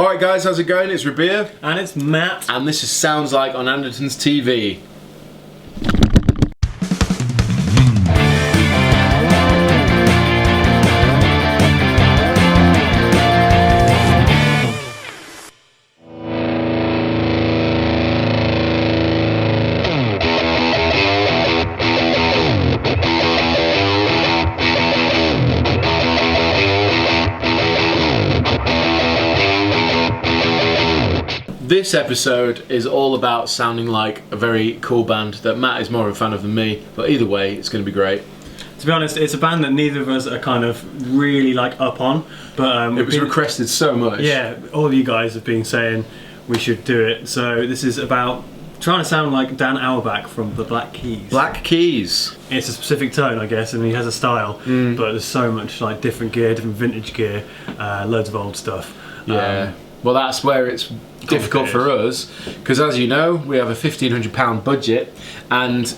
Alright guys, how's it going? It's Rabea. And it's Matt. And this is Sounds Like on Andertons TV. This episode is all about sounding like a very cool band that Matt is more of a fan of than me, but either way, it's going to be great. To be honest, it's a band that neither of us are kind of really like up on, but it was requested so much. Yeah, all of you guys have been saying we should do it, so this is about trying to sound like Dan Auerbach from the Black Keys. Black Keys. It's a specific tone, I guess, and he has a style, but there's so much like different gear, different vintage gear, loads of old stuff. Yeah. Well, that's where it's difficult for us, because as you know, we have a £1,500 budget, and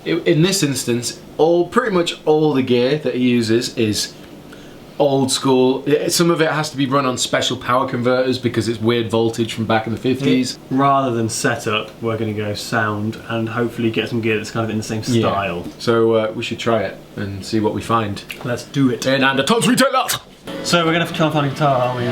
in this instance, pretty much all the gear that he uses is old school. Some of it has to be run on special power converters because it's weird voltage from back in the 50s. Rather than setup, we're going to go sound and hopefully get some gear that's kind of in the same style. Yeah. So we should try it and see what we find. Let's do it. In Andertons Retailers! So we're going to try and find a guitar, aren't we,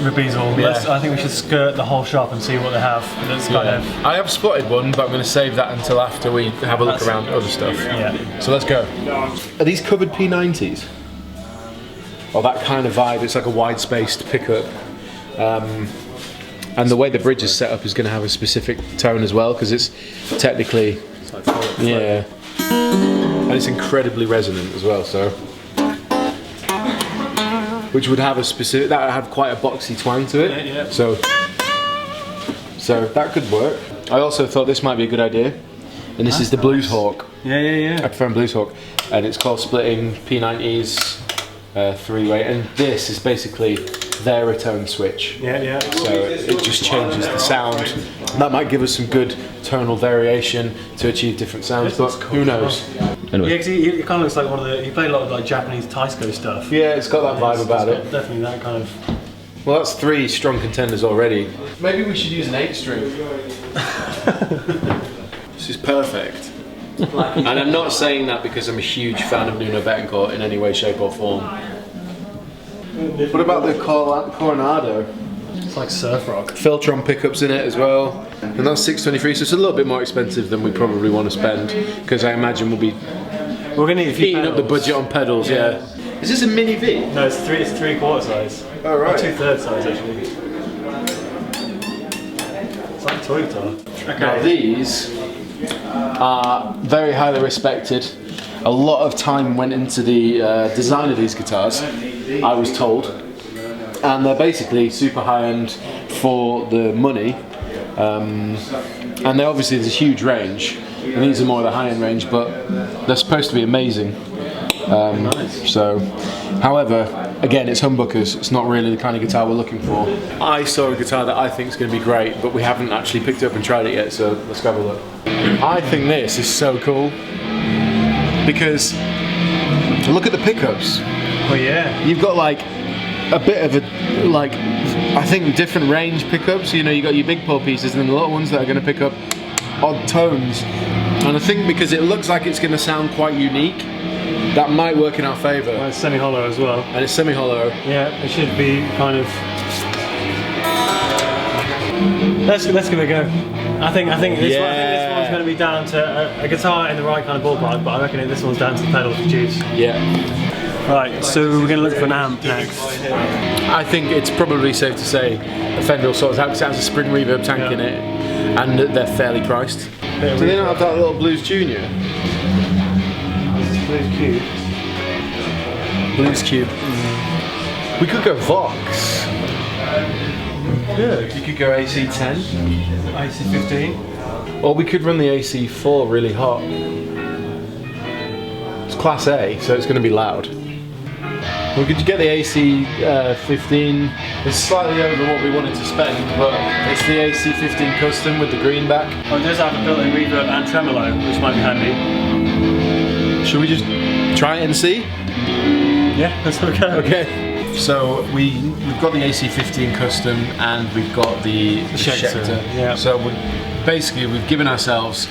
Rabea's all. Yeah. I think we should skirt the whole shop and see what they have. That's kind of... I have spotted one, but I'm going to save that until after we have a look around other stuff. Yeah. So let's go. Are these covered P90s? Or that kind of vibe, it's like a wide-spaced pickup. And the way the bridge is set up is going to have a specific tone as well, because it's technically... It's like yeah. And it's incredibly resonant as well, so... Which would have a specific, that would have quite a boxy twang to it. Yeah. So that could work. I also thought this might be a good idea, and this is the Blues Hawk. Yeah. I prefer Blues Hawk, and it's called splitting P90s 3-way, and this is basically their retone switch. Yeah. So it just changes the sound. That might give us some good tonal variation to achieve different sounds, but who knows? Anyway. Yeah, because he kind of looks like one of the... He played a lot of like Japanese Taisco stuff. Yeah, it's got that vibe about it. Definitely that kind of... Well, that's 3 strong contenders already. Maybe we should use an 8-string. This is perfect. And I'm not saying that because I'm a huge fan of Nuno Betancourt in any way, shape or form. What about the Coronado? It's like surf rock. Filtron pickups in it as well. And that's $623, so it's a little bit more expensive than we probably want to spend, because I imagine we'll be We're going to need a few eating up the budget on pedals, yeah. Is this a mini V? No, it's 3/4 size. Oh, right. Or 2/3 size, actually. It's like a toy guitar. Okay. Now these are very highly respected. A lot of time went into the design of these guitars, I was told. And they're basically super high-end for the money. And they obviously, there's a huge range. And these are more of the high-end range, but they're supposed to be amazing. Nice. So, however, again, it's humbuckers. It's not really the kind of guitar we're looking for. I saw a guitar that I think is going to be great, but we haven't actually picked it up and tried it yet, so let's go have a look. I think this is so cool, because look at the pickups. Oh yeah. You've got like a bit of a, like, I think different range pickups. You know, you've got your big pull pieces and then the little ones that are going to pick up odd tones. And I think because it looks like it's going to sound quite unique, that might work in our favour. Well, it's semi-hollow as well. And it's semi-hollow. Yeah, it should be kind of... Let's give it a go. I think this one's going to be down to a guitar in the right kind of ballpark, but I reckon this one's down to the pedals to juice. Yeah. Right, so we're going to look for an amp next. I think it's probably safe to say a Fender will sort of has a spring reverb tank in it, and they're fairly priced. So they don't have that little Blues Junior? Blues Cube. Blues Cube. We could go Vox. Good. You could go AC10. AC15. Or we could run the AC4 really hot. It's Class A, so it's going to be loud. We could get the AC15. It's slightly over what we wanted to spend, but it's the AC15 custom with the greenback. Oh, it does have a built-in reverb and tremolo, which might be handy. Should we just try it and see? Yeah, let's have a go. Okay. So we've got the AC15 Custom and we've got the Schecter. Yeah. So we've given ourselves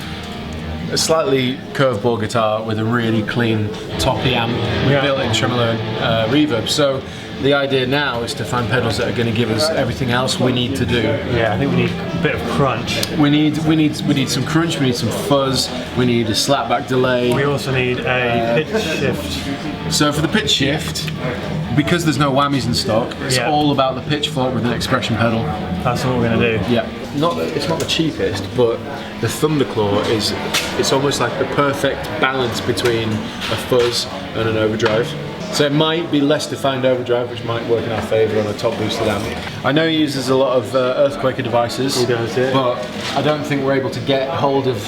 a slightly curved bore guitar with a really clean toppy amp with built-in tremolo and reverb. So the idea now is to find pedals that are going to give us everything else we need to do. Yeah, I think we need a bit of crunch. We need some crunch. We need some fuzz. We need a slapback delay. We also need a pitch shift. So for the pitch shift, because there's no whammies in stock, it's all about the pitch fork with an expression pedal. That's what we're going to do. Yeah. It's not the cheapest, but the Thunderclaw it's almost like the perfect balance between a fuzz and an overdrive. So it might be less defined overdrive, which might work in our favour on a top boosted amp. I know he uses a lot of Earthquaker devices, He does, yeah. but I don't think we're able to get hold of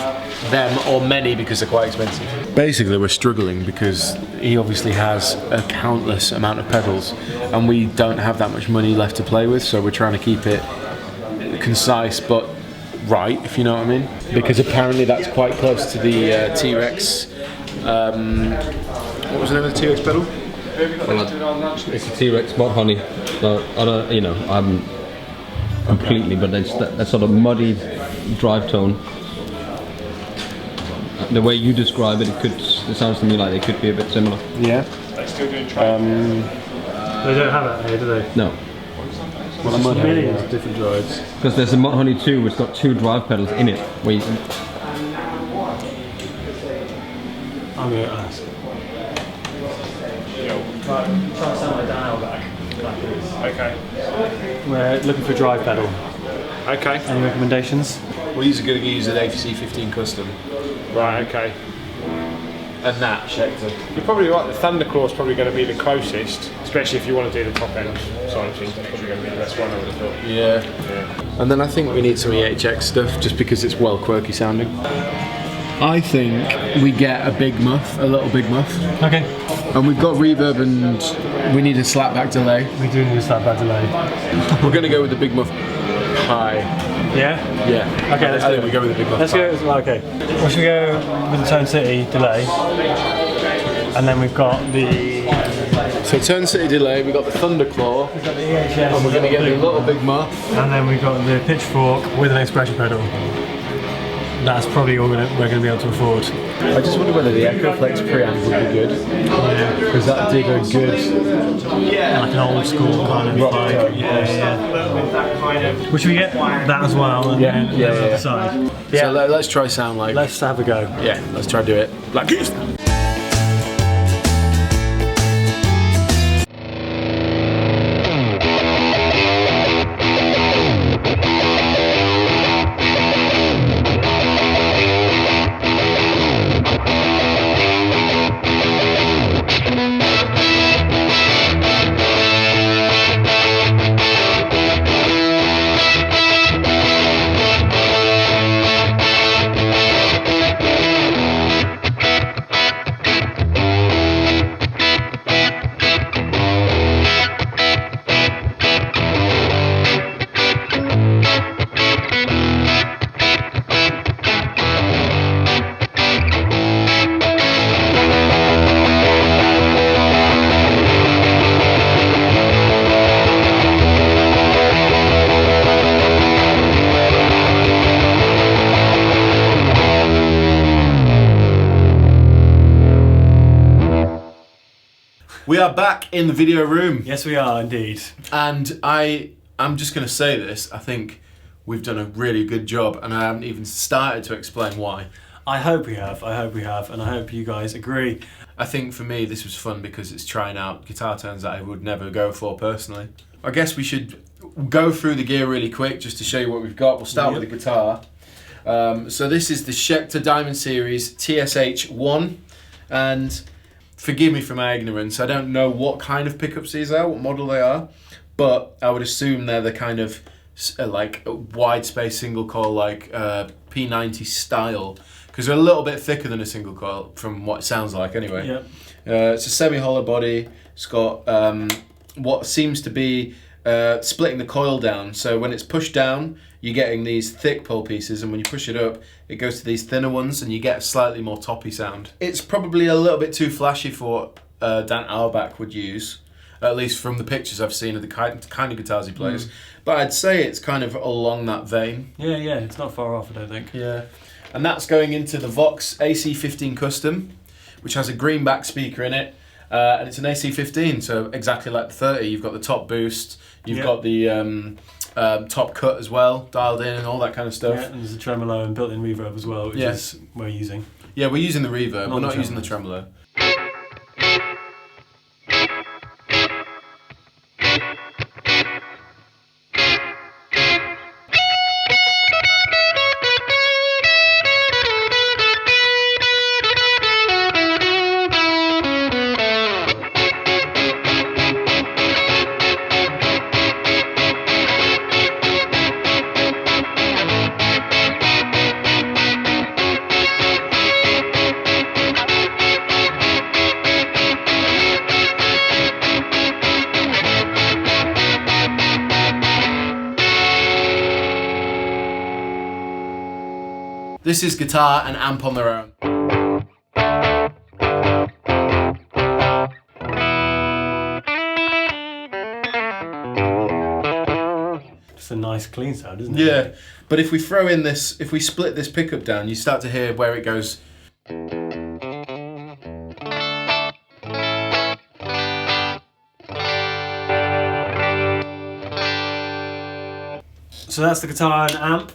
them or many because they're quite expensive. Basically, we're struggling because he obviously has a countless amount of pedals, and we don't have that much money left to play with. So we're trying to keep it concise but right, if you know what I mean. Because apparently that's quite close to the T-Rex. What was the name of the T-Rex pedal? Well, it's a T-Rex Mod Honey. So I'm completely, but it's that sort of muddy drive tone. The way you describe it, it sounds to me like they could be a bit similar. Yeah. They don't have it here, do they? No. Well, There's millions of different drives. Because there's a Mod Honey 2 which got 2 drive pedals in it. Where you can... I'm going to ask. Try and sound like Dan Auerbach. Okay. We're looking for a drive pedal. Okay. Any recommendations? Well, he's going to use an AC15 Custom. Right, okay. And that Schecter. You're probably right, the Thunderclaw is probably going to be the closest, especially if you want to do the top end side of things. It's probably going to be the best one, I would have thought. Yeah. And then I think we need some EHX stuff just because it's well quirky sounding. I think we get a big muff, a little big muff. Okay. And we've got reverb and we need a slapback delay. We do need a slapback delay. We're going to go with the big muff high. Yeah? Yeah. Okay, let's I do think we go with the big muff Let's high. go, okay. Well, should we go with the Tone City delay? And then we've got the... So Turn City delay, we've got the Thunderclaw. We've got the EHS. And we're going to get the little big muff. And then we've got the Pitchfork with an expression pedal. That's probably all we're going to be able to afford. I just wonder whether the Echoflex preamp would be good. Yeah. Because that did a good... Like an old school kind of rock like, tone. yeah. Well, should we get that as well? And Yeah, then yeah, on yeah. the side? Yeah. So let's try sound like... Let's have a go. Yeah, let's try to do it like this. We are back in the video room. Yes, we are indeed. And I'm just going to say this. I think we've done a really good job, and I haven't even started to explain why. I hope we have, and I hope you guys agree. I think for me this was fun because it's trying out guitar tones that I would never go for personally. I guess we should go through the gear really quick just to show you what we've got. We'll start with the guitar. So this is the Schecter Diamond Series TSH1, and forgive me for my ignorance, I don't know what kind of pickups these are, what model they are, but I would assume they're the kind of like a wide space single coil, like P90 style, because they're a little bit thicker than a single coil from what it sounds like anyway. Yep. It's a semi-hollow body. It's got what seems to be splitting the coil down, so when it's pushed down you're getting these thick pull pieces, and when you push it up it goes to these thinner ones and you get a slightly more toppy sound. It's probably a little bit too flashy for what Dan Auerbach would use. at least from the pictures I've seen of the kind of guitars he plays. But I'd say it's kind of along that vein. Yeah, it's not far off, I don't think. Yeah. And that's going into the Vox AC15 Custom, which has a greenback speaker in it. And it's an AC15, so exactly like the 30. You've got the top boost, you've got the top cut as well, dialed in and all that kind of stuff. Yeah, and there's a tremolo and built-in reverb as well, which is we're using. Yeah, we're using the reverb, we're not using the tremolo. This is guitar and amp on their own. It's a nice clean sound, isn't it? Yeah, but if we throw in this, if we split this pickup down, you start to hear where it goes. So that's the guitar and amp.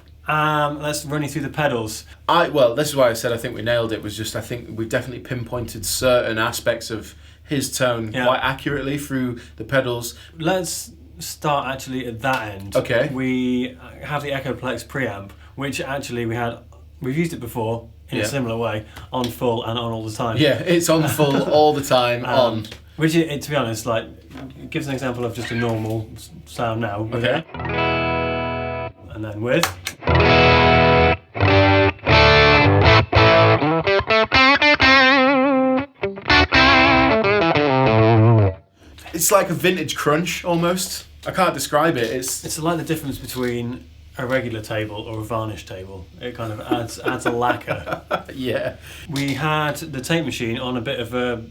Let's run you through the pedals. Well, this is why I said I think we nailed it. Was just I think we've definitely pinpointed certain aspects of his tone quite accurately through the pedals. Let's start actually at that end. Okay. We have the Echoplex preamp, which actually we've used it before in a similar way, on full and on all the time. Yeah, it's on full all the time, on. Which, to be honest, like, it gives an example of just a normal sound now. Okay. And then with. It's like a vintage crunch almost. I can't describe it. It's like the difference between a regular table or a varnish table. It kind of adds a lacquer. Yeah. We had the tape machine on a bit of a.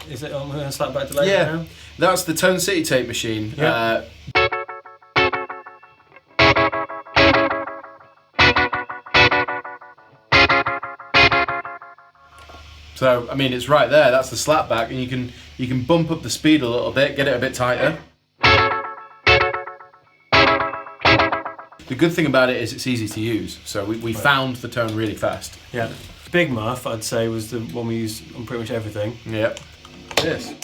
Is it on a slap back delay now? That's the Tone City tape machine. Yeah. So I mean, it's right there. That's the slapback, and you can bump up the speed a little bit, get it a bit tighter. The good thing about it is it's easy to use. So we found the tone really fast. Yeah. Big Muff, I'd say, was the one we used on pretty much everything. Yep. This.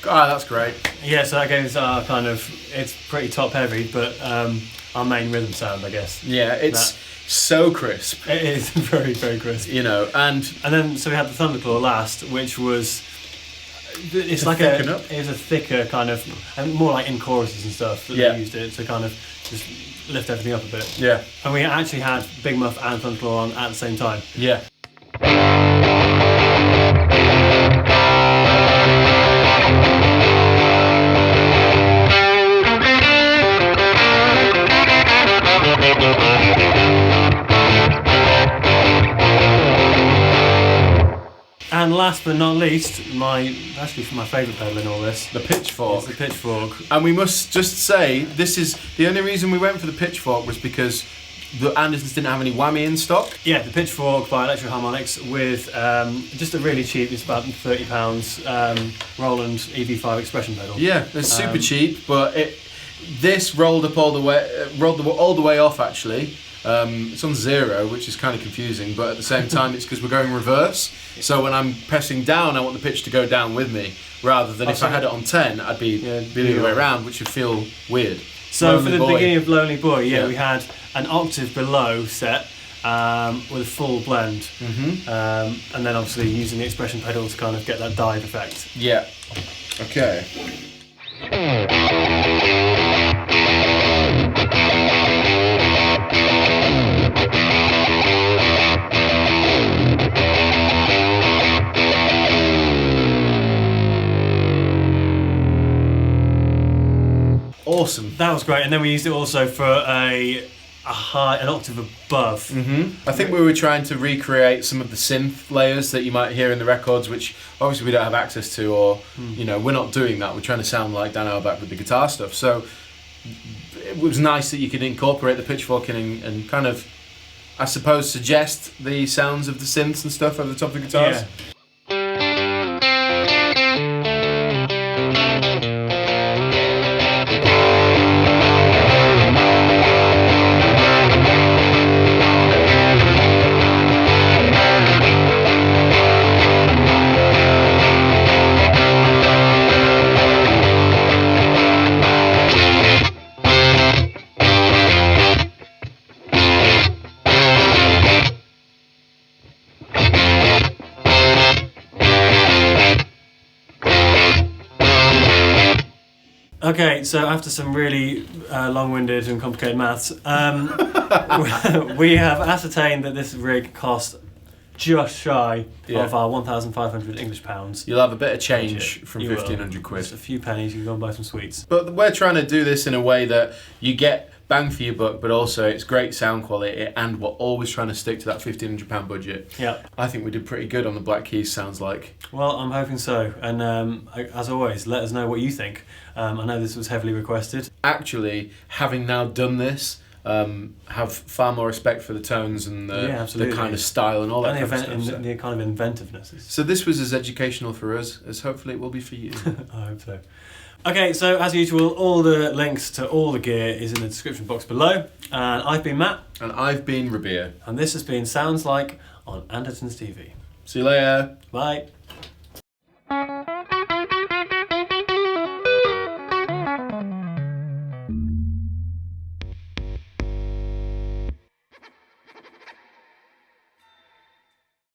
Ah, that's great. Yeah, so that goes our kind of, it's pretty top heavy, but our main rhythm sound, I guess. Yeah, it's so crisp. It is very, very crisp. You know, and then so we had the Thunderclaw last, which was it's like thicken up. It was a thicker kind of, and more like in choruses and stuff that they used it to kind of just lift everything up a bit. Yeah. And we actually had Big Muff and Thunderclaw on at the same time. Yeah. And last but not least, my favourite pedal in all this, The Pitchfork. is the Pitchfork. And we must just say, this is the only reason we went for the Pitchfork was because the Andertons didn't have any whammy in stock. Yeah, the Pitchfork by Electro Harmonics with just a really cheap, it's about £30, Roland EV5 expression pedal. Yeah, it's super cheap, but this rolled up all the way off actually. It's on 0, which is kind of confusing, but at the same time it's because we're going reverse. So when I'm pressing down, I want the pitch to go down with me, rather than if I had it on 10, I'd be the other way around, which would feel weird. So for the beginning of Lonely Boy, we had an octave below set with a full blend, and then obviously using the expression pedal to kind of get that dive effect. Yeah. Okay. awesome. That was great, and then we used it also for an octave above. I think we were trying to recreate some of the synth layers that you might hear in the records, which obviously we don't have access to, or we're not doing that. We're trying to sound like Dan Auerbach with the guitar stuff. So it was nice that you could incorporate the pitchforking and kind of, I suppose, suggest the sounds of the synths and stuff over the top of the guitars. Yeah. Okay, so after some really long-winded and complicated maths, we have ascertained that this rig cost just shy of our 1,500 English pounds. You'll have a bit of change from You 1,500 quid. Just a few pennies, you can go and buy some sweets. But we're trying to do this in a way that you get bang for your buck, but also it's great sound quality, and we're always trying to stick to that £1,500 budget. Yeah. I think we did pretty good on the Black Keys, sounds like. Well, I'm hoping so. And as always, let us know what you think. I know this was heavily requested. Actually, having now done this, have far more respect for the tones and the kind of style and all that kind of stuff. The kind of inventiveness. So this was as educational for us as hopefully it will be for you. I hope so. Okay, so as usual, all the links to all the gear is in the description box below. And I've been Matt. And I've been Rabea. And this has been Sounds Like on Andertons TV. See you later. Bye.